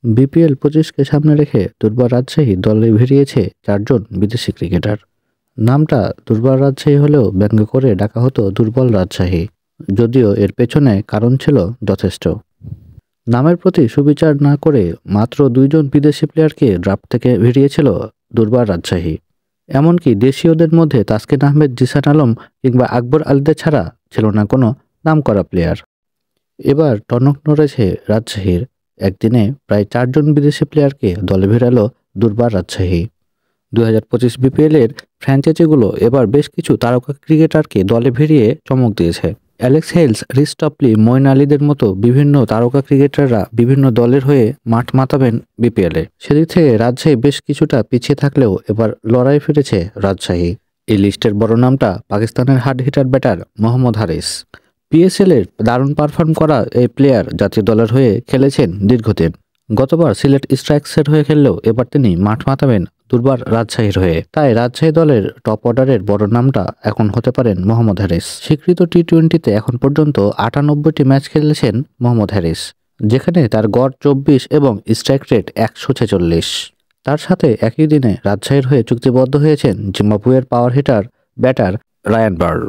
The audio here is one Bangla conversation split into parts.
BPL 25কে সামনে রেখে দুর্বার রাজশাহী দলে ভিড়িয়েছে 4 জন বিদেশি ক্রিকেটার। নামটা দুর্বার রাজশাহী হলেও ব্যঙ্গ করে ডাকা হতো দুর্বল রাজশাহী, যদিও এর পেছনে কারণ ছিল যথেষ্ট। নামের প্রতি সুবিচার না করে মাত্র 2 জন বিদেশি প্লেয়ারকে ড্রাফট থেকে ভিড়িয়েছিল দুর্বার রাজশাহী। এমনকি দেশীয়দের মধ্যে তাসকিন আহমেদ, জিসান আলম কিংবা আকবর আলীদের ছাড়া ছিল না কোনো নামকরা প্লেয়ার। এবার টনক নড়েছে রাজশাহীর। একদিনে প্রায় 4 জন বিদেশি প্লেয়ারকে দলে ভিড়ালো দুর্বার রাজশাহী। 2025 BPL-এর ফ্র্যাঞ্চাইজিগুলো এবার বেশ কিছু তারকা ক্রিকেটারকে দলে ভিড়িয়ে চমক দিয়েছে। Alex Hales, Reece Topley, Moeen আলীদের মতো বিভিন্ন তারকা ক্রিকেটাররা বিভিন্ন দলের হয়ে মাঠ মাতাবেন BPL-এ। সেদিক থেকে রাজশাহী বেশ কিছুটা পিছিয়ে থাকলেও এবার লড়াই ফিরেছে রাজশাহী। এই লিস্টের বড় নামটা পাকিস্তানের হার্ড হিটার ব্যাটার মোহাম্মদ হারিস। PSL-এর দারুণ পারফর্ম করা এই প্লেয়ার জাতীয় দলের হয়ে খেলেছেন দীর্ঘদিন। গতবার সিলেট স্ট্রাইকসের হয়ে খেললেও এবার তিনি মাঠ মাতাবেন দুর্বার রাজশাহীর হয়ে। তাই রাজশাহী দলের টপ অর্ডারের বড় নামটা এখন হতে পারেন মোহাম্মদ হারিস। স্বীকৃত T20-তে এখন পর্যন্ত 98টি ম্যাচ খেলেছেন মোহাম্মদ হারিস, যেখানে তার গড় 24 এবং স্ট্রাইক রেট 146। তার সাথে একই দিনে রাজশাহীর হয়ে চুক্তিবদ্ধ হয়েছেন জিম্বাবুয়ের power hitter batter Ryan Burl.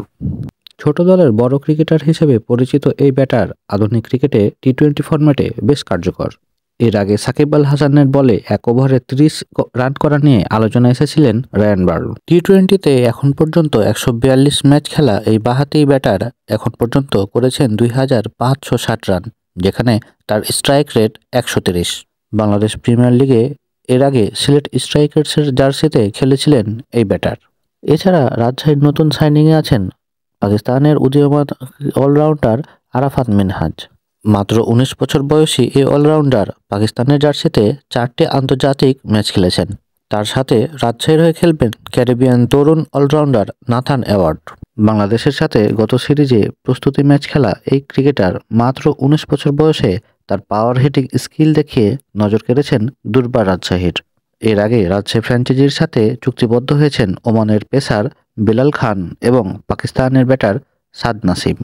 ছোট দলের বড় ক্রিকেটার হিসেবে পরিচিত এই ব্যাটার আধুনিক ক্রিকেটে T20 ফরম্যাটে বেশ কার্যকর। এর আগে সাকিব আল হাসানের বলে 1 ওভারে 30 রান করা নিয়ে আলোচনা এসেছিলেন রায়ান বার্ল। T20-তে এখন পর্যন্ত 142 ম্যাচ খেলা এই বাঁহাতি ব্যাটার এখন পর্যন্ত করেছেন 2560 রান, যেখানে তার স্ট্রাইক রেট 130। বাংলাদেশ প্রিমিয়ার লিগে এর আগে সিলেট স্ট্রাইকার্সের জার্সিতে খেলেছিলেন এই ব্যাটার। এছাড়া রাজশাহীর নতুন সাইনিংয়ে আছেন পাকিস্তানের উদীয়মান অলরাউন্ডার আরাফাত মিনহাজ। মাত্র 19 বছর বয়সী এই অলরাউন্ডার পাকিস্তানের জার্সিতে 4টি আন্তর্জাতিক ম্যাচ খেলেছেন। তার সাথে রাজশাহীর হয়ে খেলবেন ক্যারিবিয়ান তরুণ অলরাউন্ডার নাথান অ্যাওয়ার্ড। বাংলাদেশের সাথে গত সিরিজে প্রস্তুতি ম্যাচ খেলা এই ক্রিকেটার মাত্র 19 বছর বয়সে তার পাওয়ার হিটিং স্কিল দেখিয়ে নজর কেড়েছেন দুর্বার রাজশাহীর। এর আগে রাজশাহী ফ্র্যাঞ্চাইজির সাথে চুক্তিবদ্ধ হয়েছেন ওমানের পেসার বেলাল খান এবং পাকিস্তানের ব্যাটার সাদ নাসিম।